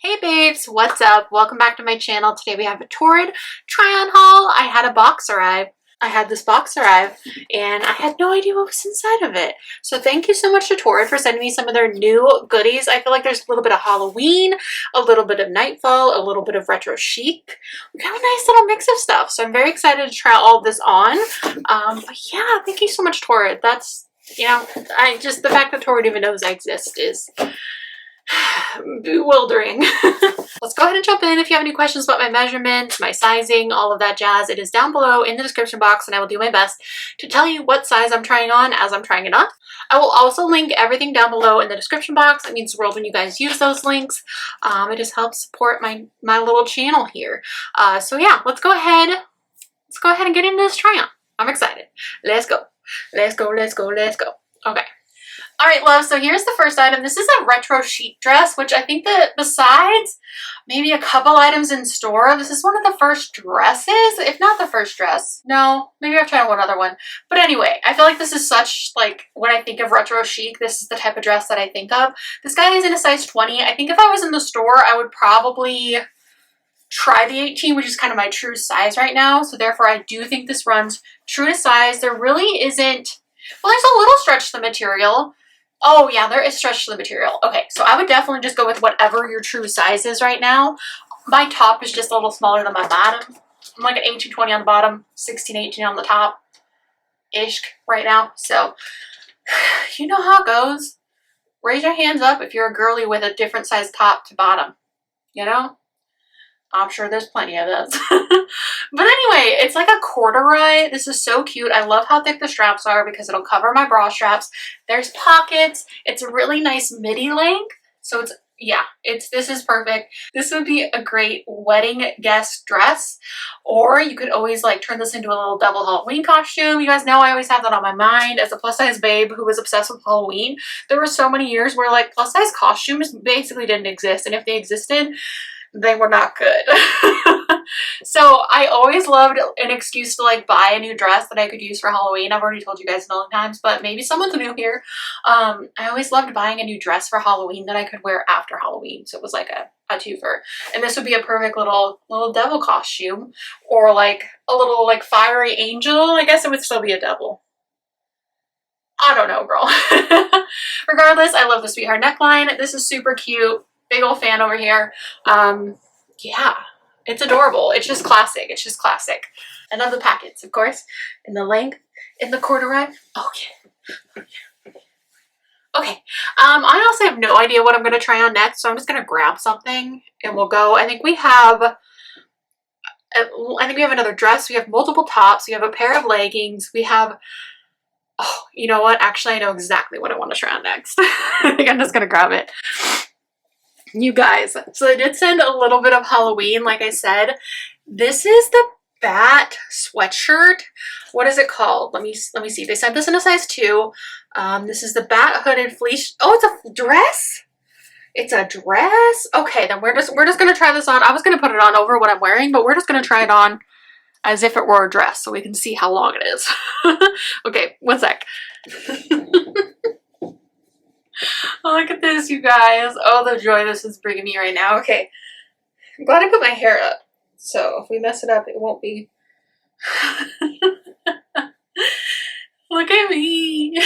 Hey babes, what's up? Welcome back to my channel. Today we have a TORRID try-on haul. I had this box arrive and I had no idea what was inside of it. So thank you so much to TORRID for sending me some of their new goodies. I feel like there's a little bit of Halloween, a little bit of Nightfall, a little bit of retro chic. We got a nice little mix of stuff. So I'm very excited to try all of this on. But yeah, thank you so much, TORRID. That's, you know, the fact that TORRID even knows I exist is bewildering. Let's go ahead and jump in. If you have any questions about my measurements, my sizing, all of that jazz, it is down below in the description box, and I will do my best to tell you what size I'm trying on as I'm trying it on. I will also link everything down below in the description box. It means the world when you guys use those links. It just helps support my little channel here. So yeah, let's go ahead and get into this try on. I'm excited. Let's go. Let's go. Okay. All right, love, so here's the first item. This is a retro chic dress, which I think that besides maybe a couple items in store, this is one of the first dresses, if not the first dress. No, maybe I've tried one other one. But anyway, I feel like this is such, like, when I think of retro chic, this is the type of dress that I think of. This guy is in a size 20. I think if I was in the store, I would probably try the 18, which is kind of my true size right now. So therefore, I do think this runs true to size. There really isn't, well, there's a little stretch to the material. Oh yeah, there is stretch to the material. Okay, so I would definitely just go with whatever your true size is right now. My top is just a little smaller than my bottom. I'm like an 18-20 on the bottom, 16-18 on the top-ish right now. So, you know how it goes. Raise your hands up if you're a girly with a different size top to bottom. You know? I'm sure there's plenty of this. But anyway, it's like a corduroy. This is so cute. I love how thick the straps are because it'll cover my bra straps. There's pockets. It's a really nice midi length. So it's, yeah, this is perfect. This would be a great wedding guest dress. Or you could always like turn this into a little double Halloween costume. You guys know I always have that on my mind as a plus size babe who was obsessed with Halloween. There were so many years where like plus size costumes basically didn't exist. And if they existed, they were not good. So I always loved an excuse to like buy a new dress that I could use for Halloween. I've already told you guys a million times, but maybe someone's new here. I always loved buying a new dress for Halloween that I could wear after Halloween. So it was like a twofer. And this would be a perfect little devil costume, or like a little like fiery angel. I guess it would still be a devil. I don't know, girl. Regardless, I love the sweetheart neckline. This is super cute. Big old fan over here. Yeah, it's adorable. It's just classic. It's just classic. I love the packets, of course, in the length, in the corduroy. Okay. Okay. I also have no idea what I'm going to try on next, so I'm just going to grab something and we'll go. I think we have another dress. We have multiple tops. We have a pair of leggings. We have, oh, you know what? Actually, I know exactly what I want to try on next. I think I'm just going to grab it. You guys, so they did send a little bit of Halloween, like I said. This is the bat sweatshirt. What is it called? Let me see. They sent this in a size 2. This is the bat hooded fleece. Oh, it's a dress? It's a dress? Okay, then we're just gonna try this on. I was gonna put it on over what I'm wearing, but we're just gonna try it on as if it were a dress so we can see how long it is. Okay, one sec. Oh, look at this, you guys. Oh, the joy this is bringing me right now. Okay. I'm glad I put my hair up. So if we mess it up, it won't be. Look at me.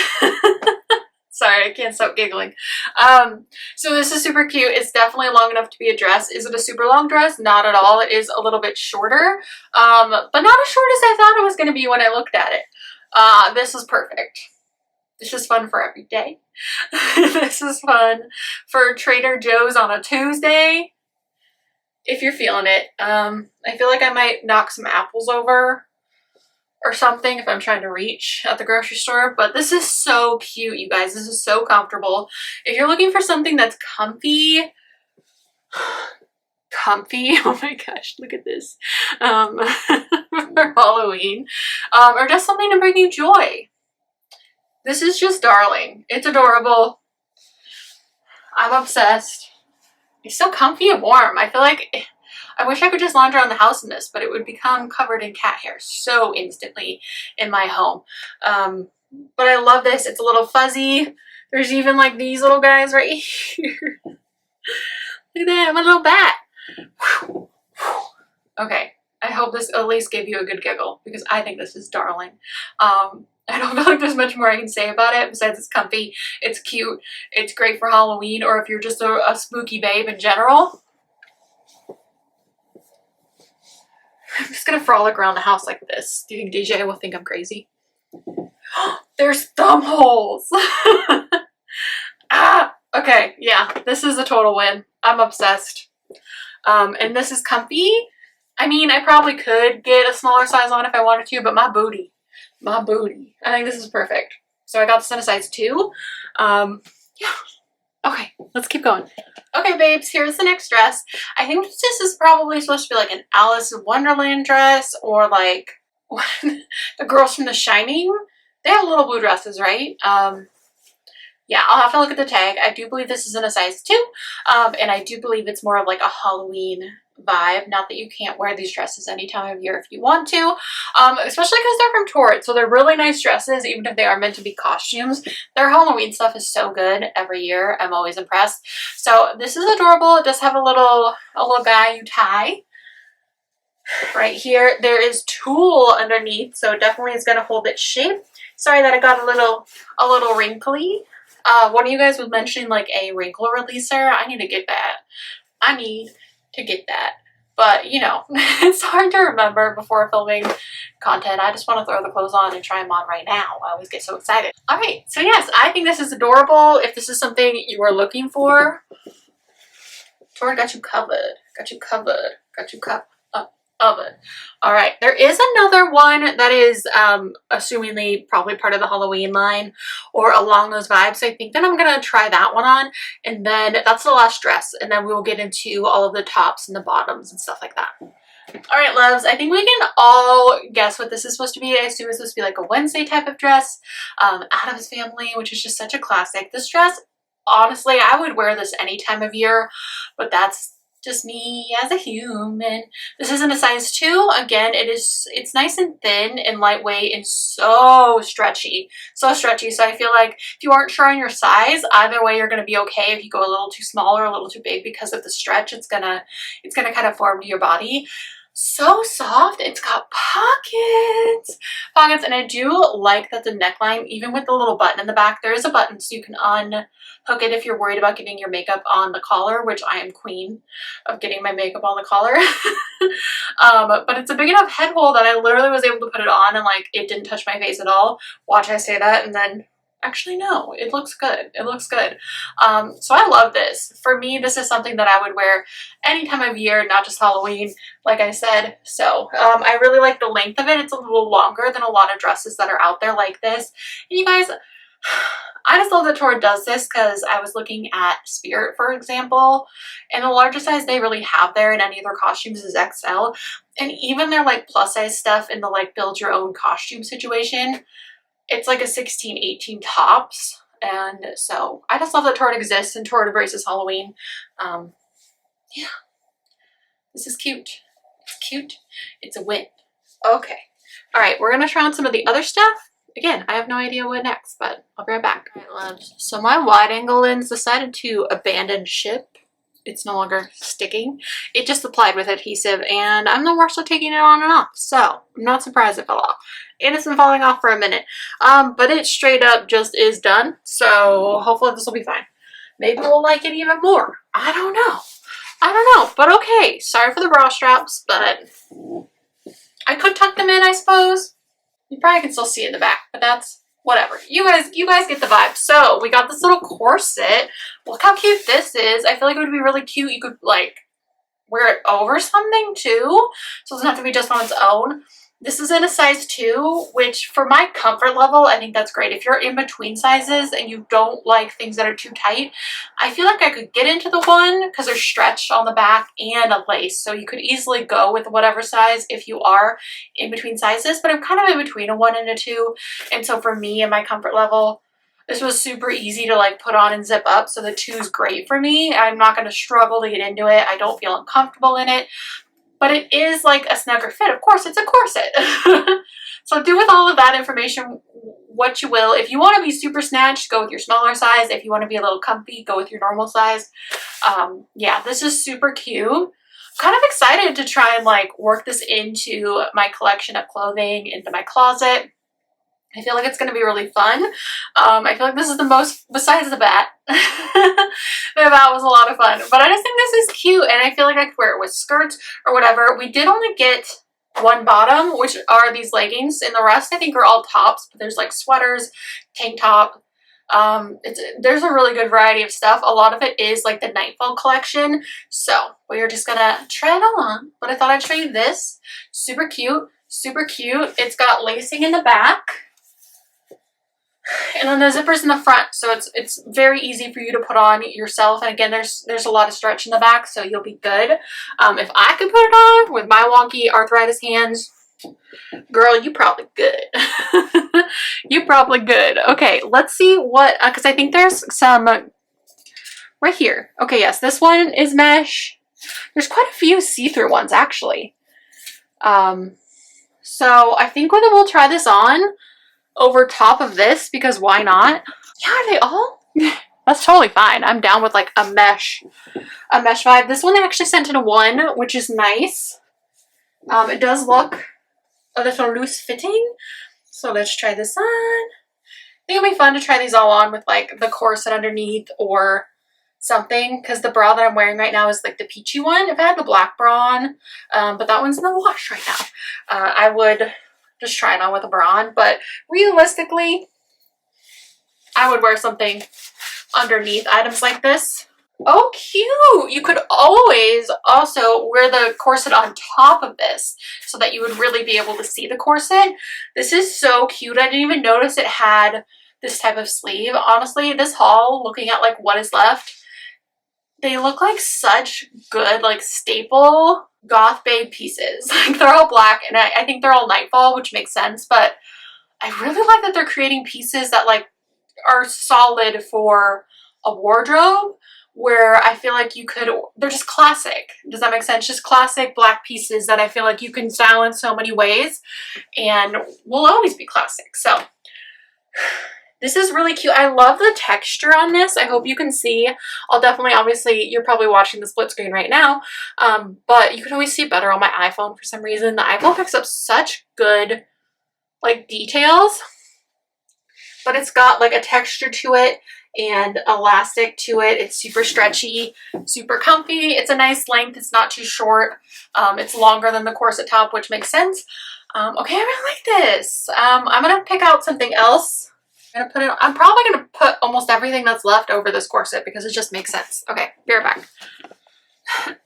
Sorry, I can't stop giggling. So this is super cute. It's definitely long enough to be a dress. Is it a super long dress? Not at all. It is a little bit shorter, but not as short as I thought it was going to be when I looked at it. This is perfect. This is fun for every day. This is fun for Trader Joe's on a Tuesday, if you're feeling it. I feel like I might knock some apples over or something if I'm trying to reach at the grocery store, but this is so cute, you guys. This is so comfortable. If you're looking for something that's comfy, oh my gosh, look at this, for Halloween, or just something to bring you joy. This is just darling. It's adorable. I'm obsessed. It's so comfy and warm. I feel like I wish I could just lounge around the house in this, but it would become covered in cat hair so instantly in my home. But I love this. It's a little fuzzy. There's even like these little guys right here. Look at that, I'm a little bat. Okay, I hope this at least gave you a good giggle because I think this is darling. I don't feel like there's much more I can say about it besides it's comfy, it's cute, it's great for Halloween, or if you're just a spooky babe in general. I'm just gonna frolic around the house like this. Do you think DJ will think I'm crazy? There's thumb holes! Ah! Okay, yeah, this is a total win. I'm obsessed. And this is comfy. I mean, I probably could get a smaller size on if I wanted to, but my booty. I think this is perfect. So I got this in a size 2. Yeah. Okay, let's keep going. Okay, babes, here's the next dress. I think this is probably supposed to be like an Alice in Wonderland dress, or like the girls from The Shining. They have little blue dresses, right? Yeah, I'll have to look at the tag. I do believe this is in a size 2, and I do believe it's more of like a Halloween vibe. Not that you can't wear these dresses any time of year if you want to, especially because they're from TORRID, so they're really nice dresses, even if they are meant to be costumes. Their Halloween stuff is so good every year. I'm always impressed. So this is adorable. It does have a little guy you tie right here. There is tulle underneath, so it definitely is going to hold its shape. Sorry that it got a little wrinkly. One of you guys was mentioning like a wrinkle releaser. I need to get that. But you know, it's hard to remember before filming content. I just want to throw the clothes on and try them on right now. I always get so excited. All right, so yes, I think this is adorable. If this is something you are looking for, TORRID got you covered. All right, there is another one that is assumingly probably part of the Halloween line or along those vibes. So I think that I'm gonna try that one on, and then that's the last dress, and then we will get into all of the tops and the bottoms and stuff like that. All right, loves, I think we can all guess what this is supposed to be. I assume it's supposed to be like a Wednesday type of dress. Addams Family, which is just such a classic. This dress, honestly, I would wear this any time of year, but that's just me as a human. This is in a size 2. Again, it's nice and thin and lightweight and so stretchy. So I feel like if you aren't sure on your size, either way you're going to be okay. If you go a little too small or a little too big, because of the stretch, it's gonna kind of form to your body. So soft. It's got pockets, and I do like that the neckline, even with the little button in the back, there is a button so you can unhook it if you're worried about getting your makeup on the collar, which I am queen of getting my makeup on the collar. But it's a big enough head hole that I literally was able to put it on and like it didn't touch my face at all. Watch I say that, and then actually no, it looks good. It looks good. So I love this. For me, this is something that I would wear any time of year, not just Halloween, like I said. So I really like the length of it. It's a little longer than a lot of dresses that are out there like this. And you guys, I just love that TORRID does this, because I was looking at Spirit, for example, and the largest size they really have there in any of their costumes is XL. And even their like plus size stuff in the like build your own costume situation, it's like a 16, 18 tops. And so I just love that TORRID exists and TORRID embraces Halloween. Yeah, this is cute. It's cute. It's a win. Okay. All right, we're going to try on some of the other stuff. Again, I have no idea what next, but I'll be right back. All right, loves. So my wide angle lens decided to abandon ship. It's no longer sticking. It just applied with adhesive, and I'm the worst at taking it on and off, so I'm not surprised it fell off. And it's been falling off for a minute, but it straight up just is done, so hopefully this will be fine. Maybe we'll like it even more. I don't know, but okay. Sorry for the bra straps, but I could tuck them in, I suppose. You probably can still see it in the back, but that's whatever. You guys get the vibe. So we got this little corset. Look how cute this is. I feel like it would be really cute. You could like wear it over something too, so it doesn't have to be just on its own. This is in a size 2, which for my comfort level, I think that's great. If you're in between sizes and you don't like things that are too tight, I feel like I could get into the 1 because they're stretched on the back and a lace. So you could easily go with whatever size if you are in between sizes, but I'm kind of in between a 1 and a 2. And so for me and my comfort level, this was super easy to like put on and zip up. So the 2 is great for me. I'm not going to struggle to get into it. I don't feel uncomfortable in it. but it is like a snugger fit. Of course, it's a corset. So do with all of that information what you will. If you want to be super snatched, go with your smaller size. If you want to be a little comfy, go with your normal size. Yeah, this is super cute. Kind of excited to try and like work this into my collection of clothing, into my closet. I feel like it's going to be really fun. I feel like this is the most, besides the bat. The bat was a lot of fun, but I just think this is cute, and I feel like I could wear it with skirts or whatever. We did only get one bottom, which are these leggings, and the rest I think are all tops, but there's like sweaters, tank top. There's a really good variety of stuff. A lot of it is like the Nightfall collection, so we're just gonna try it on. But I thought I'd show you this. Super cute, super cute. It's got lacing in the back, and then the zipper's in the front, so it's very easy for you to put on yourself. And again, there's a lot of stretch in the back, so you'll be good. If I could put it on with my wonky arthritis hands, girl, you probably good. You probably good. Okay, let's see what, because I think there's some right here. Okay, yes, this one is mesh. There's quite a few see-through ones, actually. So I think we'll try this on over top of this, because why not? Yeah, are they all? That's totally fine. I'm down with like a mesh vibe. This one they actually sent in a 1, which is nice. It does look a little loose fitting. So let's try this on. I think it'll be fun to try these all on with like the corset underneath or something, because the bra that I'm wearing right now is like the peachy one. If I had the black bra on, but that one's in the wash right now, I would just try it on with a bra on. But realistically, I would wear something underneath items like this. Oh, cute! You could always also wear the corset on top of this so that you would really be able to see the corset. This is so cute. I didn't even notice it had this type of sleeve. Honestly, this haul, looking at like what is left, they look like such good, like staple goth babe pieces. Like they're all black, and I think they're all Nightfall, which makes sense, but I really like that they're creating pieces that like are solid for a wardrobe, where I feel like you could, they're just classic. Does that make sense? Just classic black pieces that I feel like you can style in so many ways and will always be classic. So this is really cute. I love the texture on this. I hope you can see. I'll definitely, obviously, you're probably watching the split screen right now, but you can always see better on my iPhone for some reason. The iPhone picks up such good, like, details, but it's got, like, a texture to it and elastic to it. It's super stretchy, super comfy. It's a nice length. It's not too short. It's longer than the corset top, which makes sense. Okay, I really like this. I'm going to pick out something else. I'm probably going to put almost everything that's left over this corset because it just makes sense. Okay, be right back.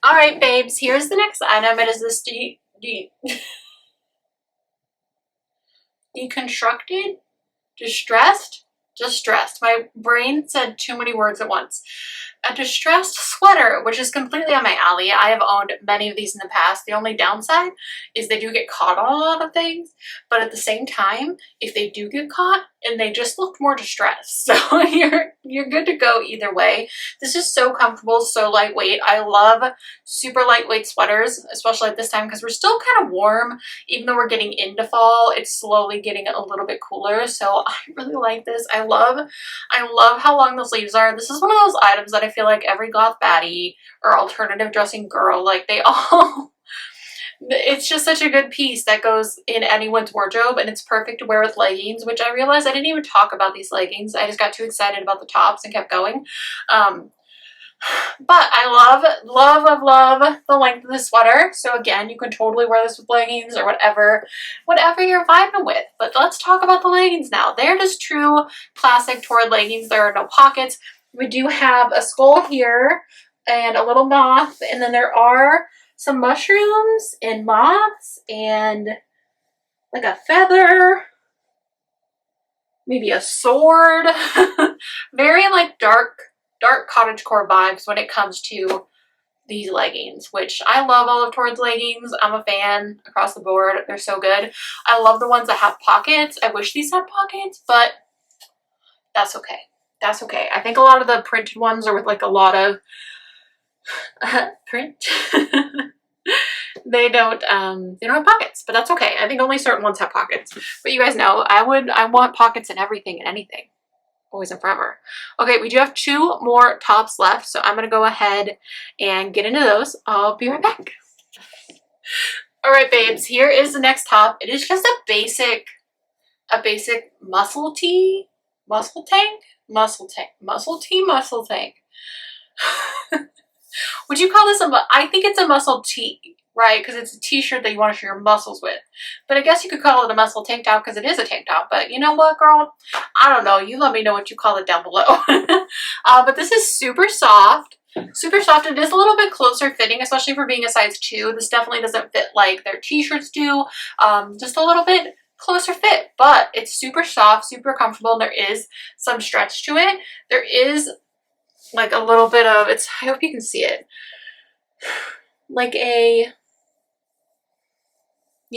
All right, babes, here's the next item. It is this deconstructed, distressed. My brain said too many words at once. A distressed sweater, which is completely on my alley. I have owned many of these in the past. The only downside is they do get caught on a lot of things, but at the same time, if they do get caught, and they just look more distressed. So you're good to go either way. This is so comfortable, so lightweight. I love super lightweight sweaters, especially at this time because we're still kind of warm. Even though we're getting into fall, it's slowly getting a little bit cooler. So I really like this. I love how long the sleeves are. This is one of those items that I feel like every goth baddie or alternative dressing girl, like they all it's just such a good piece that goes in anyone's wardrobe, and it's perfect to wear with leggings, which I realized I didn't even talk about these leggings. I just got too excited about the tops and kept going. But I love the length of the sweater. So again, you can totally wear this with leggings or whatever you're vibing with. But let's talk about the leggings now. They're just true classic Torrid leggings. There are no pockets. We do have a skull here and a little moth, and then there are some mushrooms and moths and like a feather, maybe a sword. Very like dark cottagecore vibes when it comes to these leggings, which I love all of Torrid's leggings. I'm a fan across the board. They're so good. I love the ones that have pockets. I wish these had pockets, but that's okay. That's okay. I think a lot of the printed ones are with like a lot of print. they don't have pockets, but that's okay. I think only certain ones have pockets. But you guys know, I want pockets in everything and anything. Always and forever. Okay, we do have 2 more tops left, so I'm gonna go ahead and get into those. I'll be right back. All right, babes, here is the next top. It is just a basic muscle tee, muscle tank. Would you call this I think it's a muscle tee, right? Because it's a t-shirt that you want to show your muscles with. But I guess you could call it a muscle tank top because it is a tank top. But you know what, girl? I don't know. You let me know what you call it down below. But this is super soft. Super soft. It is a little bit closer fitting, especially for being a size 2. This definitely doesn't fit like their t-shirts do. Just a little bit closer fit, but it's super soft, super comfortable, and there is some stretch to it. There is like a little bit of, I hope you can see it. Like you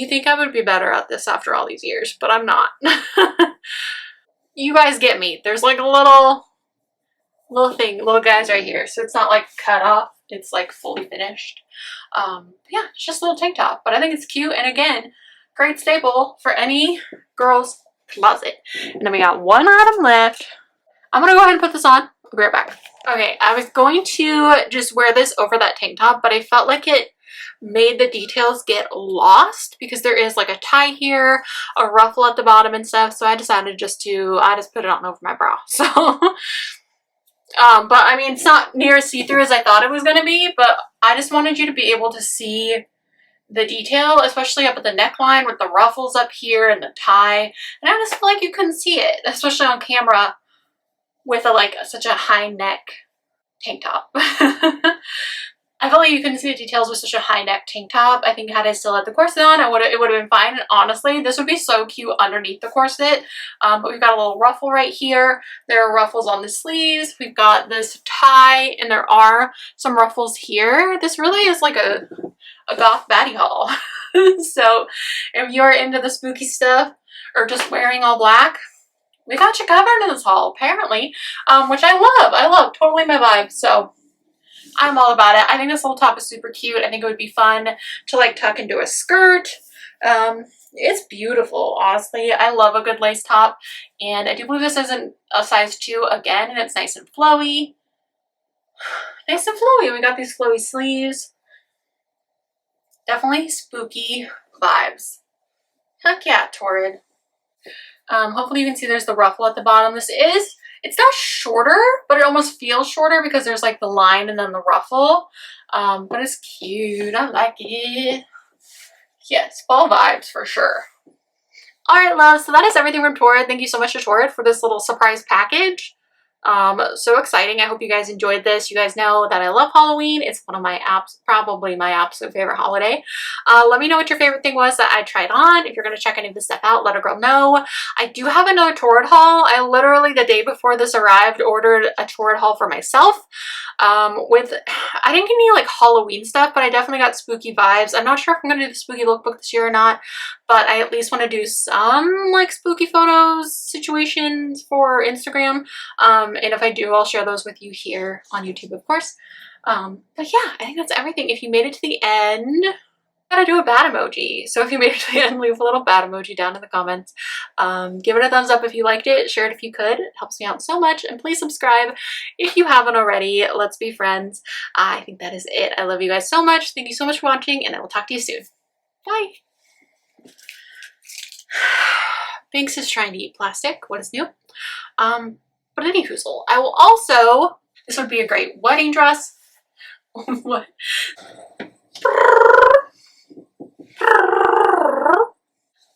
think I would be better at this after all these years, but I'm not. You guys get me. There's like a little guys right here. So it's not like cut off. It's like fully finished. Yeah, it's just a little tank top, but I think it's cute. And again, great staple for any girl's closet. And then we got 1 item left. I'm gonna go ahead and put this on. I'll be right back. Okay, I was going to just wear this over that tank top, but I felt like it made the details get lost because there is like a tie here, a ruffle at the bottom and stuff. So I decided I just put it on over my bra. So, but I mean, it's not near as see-through as I thought it was going to be, but I just wanted you to be able to see the detail, especially up at the neckline with the ruffles up here and the tie. And I just feel like you couldn't see it, especially on camera with such a high neck tank top. I felt like you couldn't see the details with such a high neck tank top. I think had I still had the corset on, it would have been fine. And honestly, this would be so cute underneath the corset. But we've got a little ruffle right here. There are ruffles on the sleeves. We've got this tie, and there are some ruffles here. This really is like a goth baddie haul. So if you're into the spooky stuff or just wearing all black, we got you covered in this haul, apparently, which I love. I love. Totally my vibe. So I'm all about it. I think this little top is super cute. I think it would be fun to like tuck into a skirt. It's beautiful, honestly. I love a good lace top. And I do believe this isn't a size 2 again, and it's nice and flowy. Nice and flowy. We got these flowy sleeves. Definitely spooky vibes. Heck yeah, Torrid. Hopefully you can see there's the ruffle at the bottom. It's not shorter, but it almost feels shorter because there's like the line and then the ruffle. But it's cute. I like it. Yes, fall vibes for sure. All right, love. So that is everything from Torrid. Thank you so much to Torrid for this little surprise package. So exciting. I hope you guys enjoyed this. You guys know that I love Halloween. It's one of my probably my absolute favorite holiday. Let me know what your favorite thing was that I tried on. If you're going to check any of this stuff out, let a girl know. I do have another Torrid haul. I literally, the day before this arrived, ordered a Torrid haul for myself. I didn't get any like Halloween stuff, but I definitely got spooky vibes. I'm not sure if I'm going to do the spooky lookbook this year or not, but I at least want to do some like spooky photos situations for Instagram. And if I do, I'll share those with you here on YouTube, of course. But yeah, I think that's everything. If you made it to the end, I gotta do a bad emoji. So if you made it to the end, leave a little bad emoji down in the comments. Give it a thumbs up if you liked it. Share it if you could. It helps me out so much. And please subscribe if you haven't already. Let's be friends. I think that is it. I love you guys so much. Thank you so much for watching, and I will talk to you soon. Bye. Binks is trying to eat plastic. What is new? But anyhoozle, I will also, this would be a great wedding dress. What?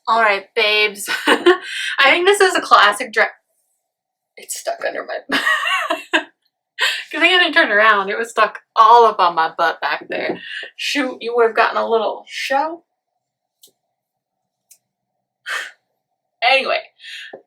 All right, babes. I think this is a classic dress. It's stuck under my because I hadn't turned around. It was stuck all up on my butt back there. Shoot, you would have gotten a little show. Anyway.